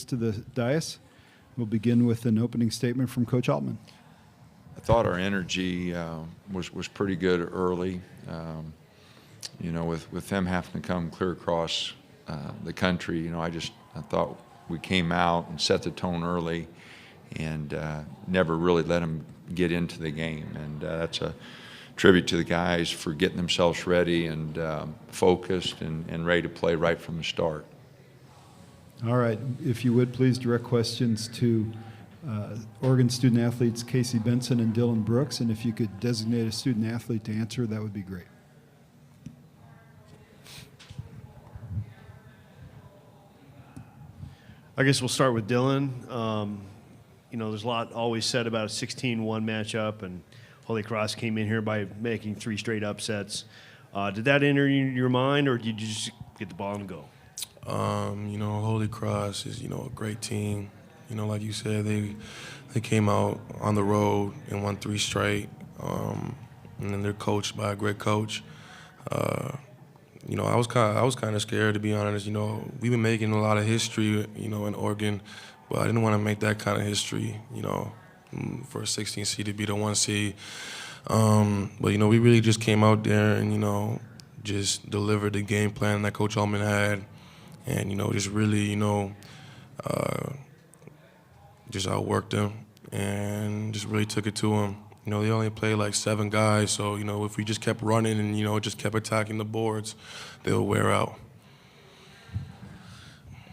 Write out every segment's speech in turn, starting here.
athletes to the dais. We'll begin with an opening statement from Coach Altman. I thought our energy was pretty good early. You know, with them having to come clear across the country, you know, I thought we came out and set the tone early and never really let them get into the game. And that's a tribute to the guys for getting themselves ready and focused and ready to play right from the start. All right. If you would, please direct questions to Oregon student athletes Casey Benson and Dylan Brooks. And if you could designate a student athlete to answer, that would be great. I guess we'll start with Dylan. You know, there's a lot always said about a 16-1 matchup, and Holy Cross came in here by making 3 straight upsets. Did that enter your mind, or did you just get the ball and go? You know, Holy Cross is, you know, a great team. You know, like you said, they came out on the road and won 3 straight. And then they're coached by a great coach. You know, I was kind of scared, to be honest. You know, we've been making a lot of history, you know, in Oregon, but I didn't want to make that kind of history, you know, for a 16 seed to be the 1 seed. But, you know, we really just came out there and, you know, just delivered the game plan that Coach Altman had and, you know, just really, you know, just outworked them and just really took it to them. You know, they only played like 7 guys, so, you know, if we just kept running and, you know, just kept attacking the boards, they'll wear out.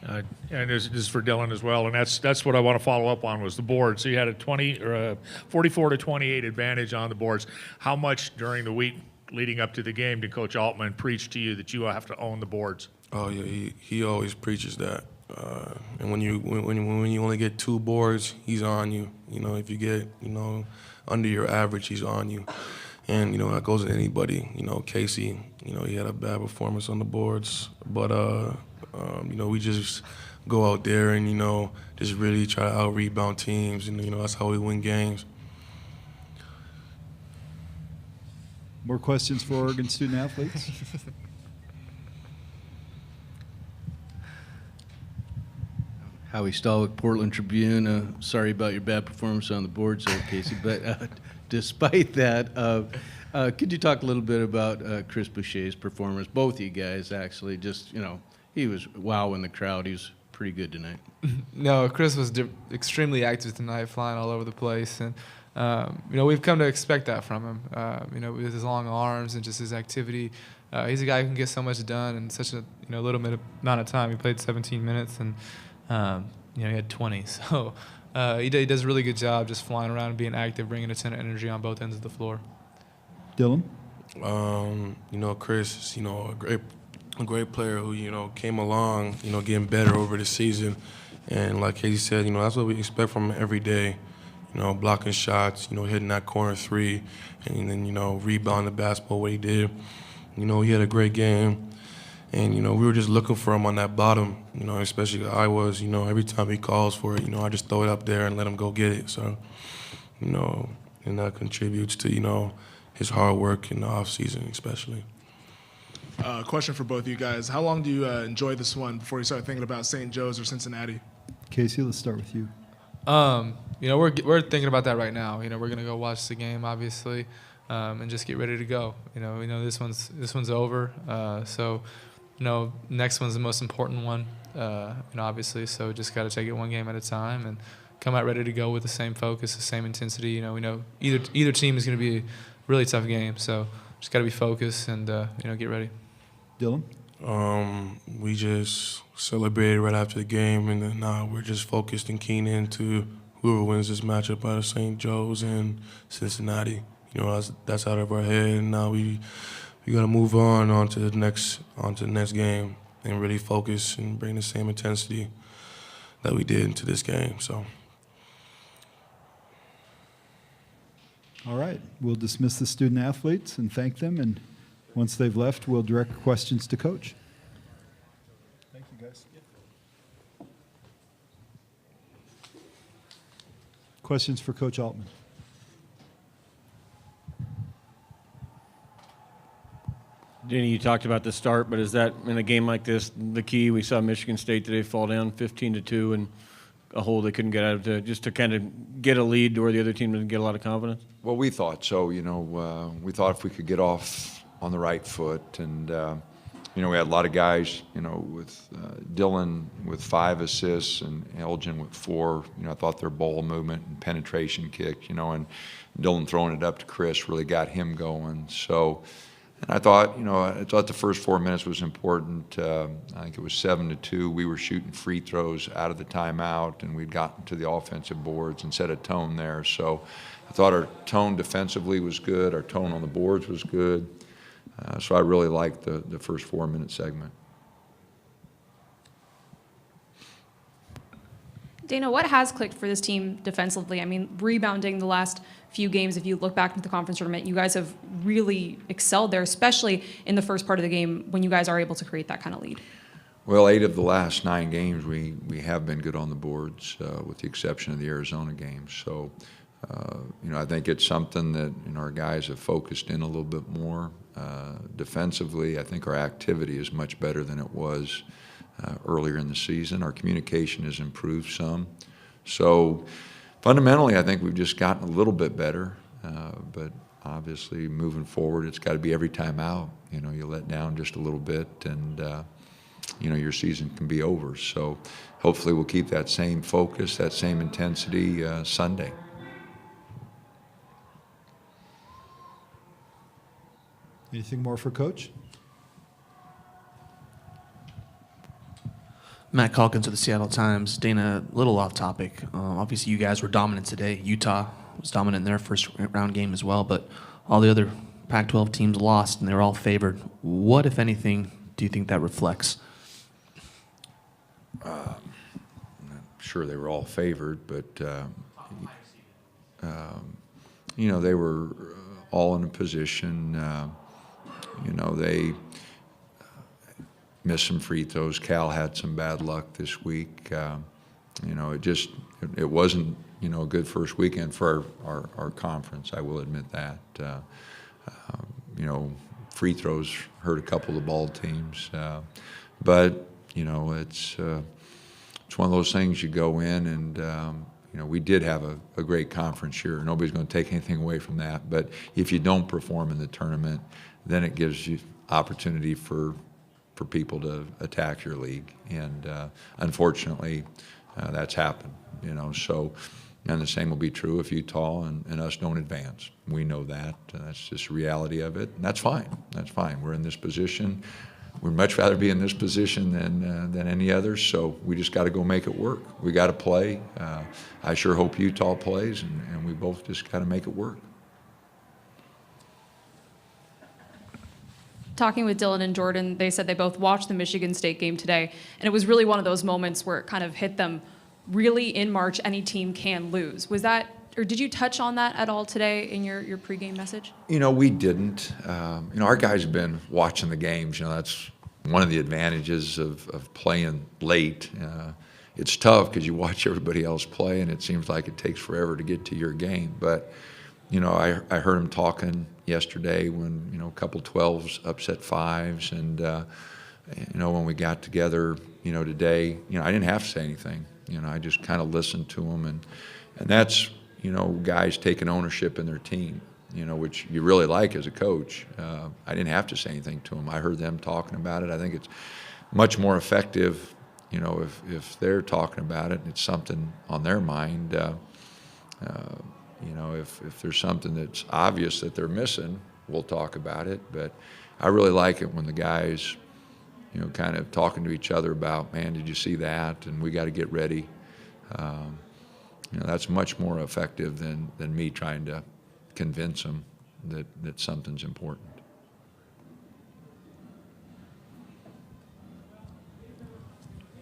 And this is for Dylan as well, and that's what I want to follow up on was the board. So you had a 44-28 advantage on the boards. How much during the week leading up to the game did Coach Altman preach to you that you have to own the boards? Oh yeah, he always preaches that. And when you only get 2 boards, he's on you. You know, if you get, you know, under your average, he's on you. And, you know, that goes to anybody. You know, Casey, you know, he had a bad performance on the boards. But, you know, we just go out there and, you know, just really try to out-rebound teams. And, you know, that's how we win games. More questions for Oregon student athletes? Howie Stallwick, Portland Tribune. Sorry about your bad performance on the boards there, Casey. But despite that, could you talk a little bit about Chris Boucher's performance? Both of you guys, actually. Just, you know, he was wowing the crowd. He was pretty good tonight. No, Chris was extremely active tonight, flying all over the place. And, you know, we've come to expect that from him. You know, with his long arms and just his activity. He's a guy who can get so much done in such a little amount of time. He played 17 minutes and you know, he had 20. So he does a really good job just flying around and being active, bringing a ton of energy on both ends of the floor. Dylan? You know, Chris is, you know, a great player who, you know, came along, you know, getting better over the season. And like Casey said, you know, that's what we expect from him every day. You know, blocking shots, you know, hitting that corner 3, and then, you know, rebounding the basketball, what he did. You know, he had a great game. And, you know, we were just looking for him on that bottom, you know, especially I was, you know, every time he calls for it, you know, I just throw it up there and let him go get it. So, you know, and that contributes to, you know, his hard work in the offseason especially. Question for both of you guys. How long do you enjoy this one before you start thinking about St. Joe's or Cincinnati? Casey, let's start with you. You know, we're thinking about that right now. You know, we're going to go watch the game, obviously, and just get ready to go. You know this one's over. So, you know, next one's the most important one, you know, obviously. So just got to take it one game at a time and come out ready to go with the same focus, the same intensity. You know, we know either team is going to be a really tough game. So just got to be focused and, you know, get ready. Dylan? We just celebrated right after the game, and then now we're just focused and keen into whoever wins this matchup out of St. Joe's and Cincinnati. You know, that's out of our head, and now we got to move on to the next game and really focus and bring the same intensity that we did into this game. So. All right. We'll dismiss the student athletes and thank them, and once they've left, we'll direct questions to Coach. Thank you, guys. Questions for Coach Altman? Danny, you talked about the start, but is that in a game like this the key? We saw Michigan State today fall down 15-2 and a hole they couldn't get out of, just to kind of get a lead where the other team didn't get a lot of confidence? Well, we thought so. We thought if we could get off on the right foot, and we had a lot of guys. With Dylan with 5 assists and Elgin with 4. I thought their ball movement and penetration kick. And Dylan throwing it up to Chris really got him going. So. And I thought the first 4 minutes was important. I think it was 7-2. We were shooting free throws out of the timeout, and we'd gotten to the offensive boards and set a tone there. So I thought our tone defensively was good. Our tone on the boards was good. So I really liked the first 4-minute segment. Dana, what has clicked for this team defensively? I mean, rebounding the last few games, if you look back into the conference tournament, you guys have really excelled there, especially in the first part of the game when you guys are able to create that kind of lead. Well, 8 of the last 9 games, we have been good on the boards, with the exception of the Arizona game. So, I think it's something that our guys have focused in a little bit more. Defensively, I think our activity is much better than it was earlier in the season. Our communication has improved some. So fundamentally, I think we've just gotten a little bit better. But obviously, moving forward, it's got to be every time out. You let down just a little bit, and your season can be over. So hopefully we'll keep that same focus, that same intensity Sunday. Anything more for Coach? Matt Calkins of the Seattle Times. Dana, a little off topic. Obviously, you guys were dominant today. Utah was dominant in their first round game as well, but all the other Pac-12 teams lost, and they were all favored. What, if anything, do you think that reflects? I'm not sure they were all favored, but they were all in a position. They missed some free throws. Cal had some bad luck this week. It wasn't a good first weekend for our conference. I will admit that. Free throws hurt a couple of the ball teams, but it's one of those things. You go in and we did have a great conference year. Nobody's going to take anything away from that. But if you don't perform in the tournament, then it gives you opportunity for people to attack your league. And unfortunately, that's happened. So, and the same will be true if Utah and us don't advance. We know that. That's just the reality of it. And that's fine. That's fine. We're in this position. We'd much rather be in this position than any other, so we just got to go make it work. We got to play. I sure hope Utah plays, and we both just got to make it work. Talking with Dylan and Jordan, they said they both watched the Michigan State game today, and it was really one of those moments where it kind of hit them. Really, in March, any team can lose. Was that, or did you touch on that at all today in your pregame message? We didn't. Our guys have been watching the games. That's one of the advantages of playing late. It's tough because you watch everybody else play, and it seems like it takes forever to get to your game. But, I heard him talking yesterday when, a couple 12s upset 5s. And, when we got together, today, I didn't have to say anything. I just kind of listened to him. And that's, guys taking ownership in their team, which you really like as a coach. I didn't have to say anything to them. I heard them talking about it. I think it's much more effective, if they're talking about it and it's something on their mind. If there's something that's obvious that they're missing, we'll talk about it. But I really like it when the guys, kind of talking to each other about, man, did you see that? And we got to get ready. That's much more effective than me trying to convince them that something's important.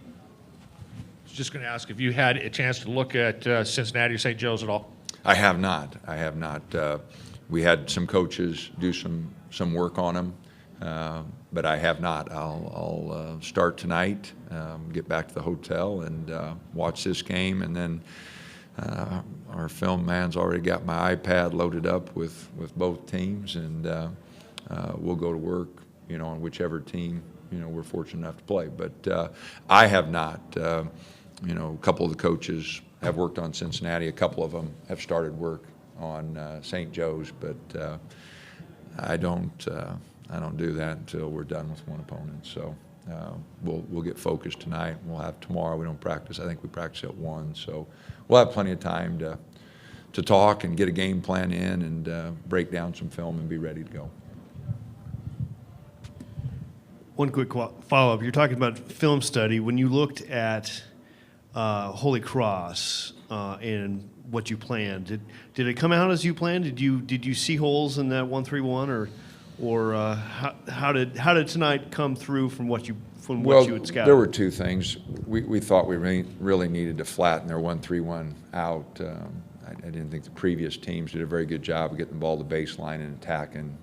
I was just going to ask if you had a chance to look at Cincinnati or St. Joe's at all. I have not. We had some coaches do some work on them, but I have not. I'll start tonight, get back to the hotel, and watch this game, and then our film man's already got my iPad loaded up with both teams, and we'll go to work on whichever team, we're fortunate enough to play. But I have not. A couple of the coaches have worked on Cincinnati. A couple of them have started work on St. Joe's, but I don't do that until we're done with one opponent. So we'll get focused tonight. We'll have tomorrow. We don't practice. I think we practice at 1. So we'll have plenty of time to talk and get a game plan in and break down some film and be ready to go. One quick follow-up. You're talking about film study. When you looked at Holy Cross and what you planned, did it come out as you planned? Did you see holes in that 1-3-1, or how did tonight come through from what you had scouted? There were two things. We thought we really needed to flatten their 1-3-1 out. I didn't think the previous teams did a very good job of getting the ball to the baseline and attacking,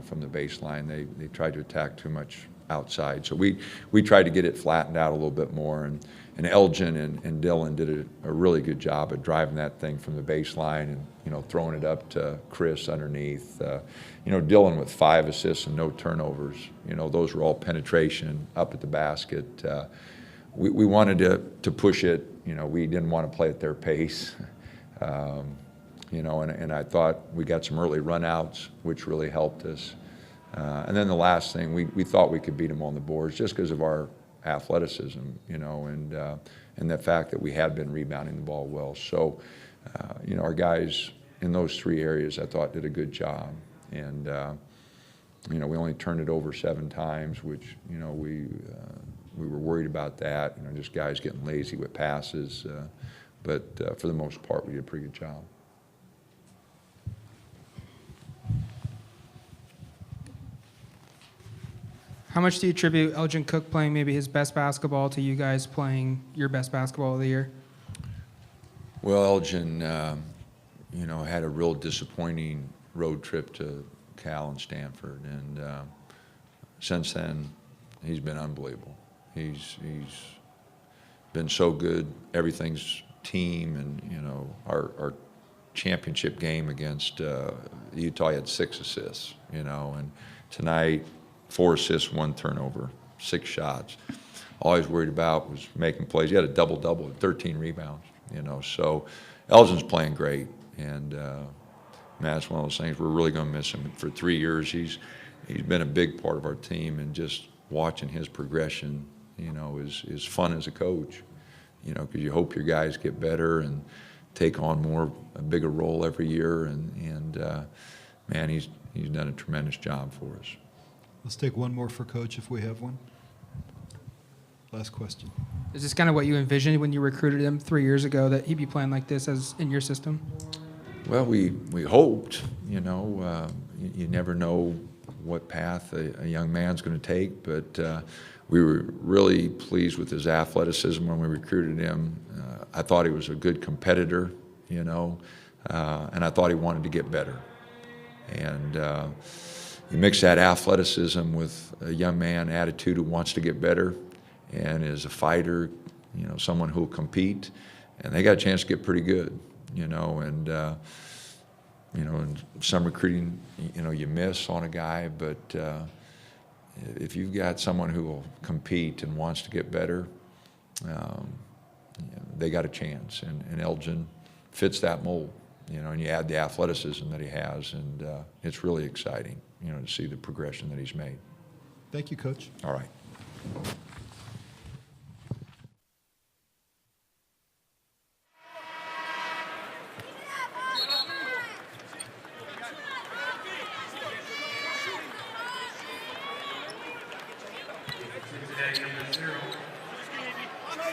from the baseline. They tried to attack too much outside. So we tried to get it flattened out a little bit more. And Elgin and Dylan did a really good job of driving that thing from the baseline and, throwing it up to Chris underneath. Dylan with 5 assists and no turnovers. Those were all penetration up at the basket. We wanted to push it. We didn't want to play at their pace. And I thought we got some early runouts, which really helped us. And then the last thing, we thought we could beat them on the boards just because of our athleticism, and the fact that we had been rebounding the ball well. So, our guys in those 3 areas, I thought, did a good job. And, we only turned it over 7 times, which, we were worried about that, just guys getting lazy with passes. But for the most part, we did a pretty good job. How much do you attribute Elgin Cook playing maybe his best basketball to you guys playing your best basketball of the year? Well, Elgin, had a real disappointing road trip to Cal and Stanford, and since then, he's been unbelievable. He's been so good. Everything's team, and our championship game against Utah, he had 6 assists. And tonight, 4 assists, 1 turnover, 6 shots. All I was worried about was making plays. He had a double-double with 13 rebounds, So Elgin's playing great, and that's one of those things we're really going to miss him. For 3 years, he's been a big part of our team, and just watching his progression, is fun as a coach, because you hope your guys get better and take on a bigger role every year, and man, he's done a tremendous job for us. Let's take one more for Coach if we have one. Last question. Is this kind of what you envisioned when you recruited him 3 years ago, that he'd be playing like this as in your system? Well, we hoped, you never know what path a young man's going to take, but we were really pleased with his athleticism when we recruited him. I thought he was a good competitor, and I thought he wanted to get better. And you mix that athleticism with a young man attitude who wants to get better and is a fighter, someone who will compete, and they got a chance to get pretty good, and in some recruiting, you miss on a guy, but if you've got someone who will compete and wants to get better, they got a chance, and Elgin fits that mold, and you add the athleticism that he has, and it's really exciting, to see the progression that he's made. Thank you, Coach. All right. Number 0.